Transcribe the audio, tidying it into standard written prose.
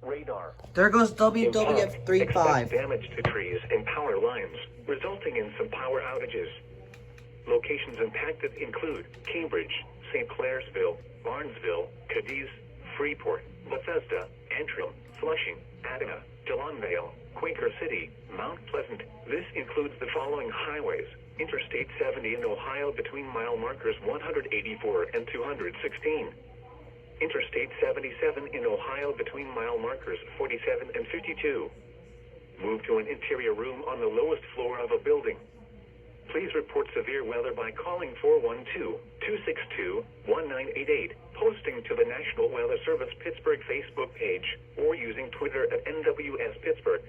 radar. There goes Expect WWF35. damage to trees and power lines, resulting in some power outages. Locations impacted include Cambridge, St. Clairsville, Barnesville, Cadiz, Freeport, Bethesda, Antrim, Flushing, Adana, Dillonvale, Quaker City, Mount Pleasant. This includes the following highways: Interstate 70 in Ohio between mile markers 184 and 216. Interstate 77 in Ohio between mile markers 47 and 52. Move to an interior room on the lowest floor of a building. Please report severe weather by calling 412-262-1988, posting to the National Weather Service Pittsburgh Facebook page, or using Twitter at NWS Pittsburgh.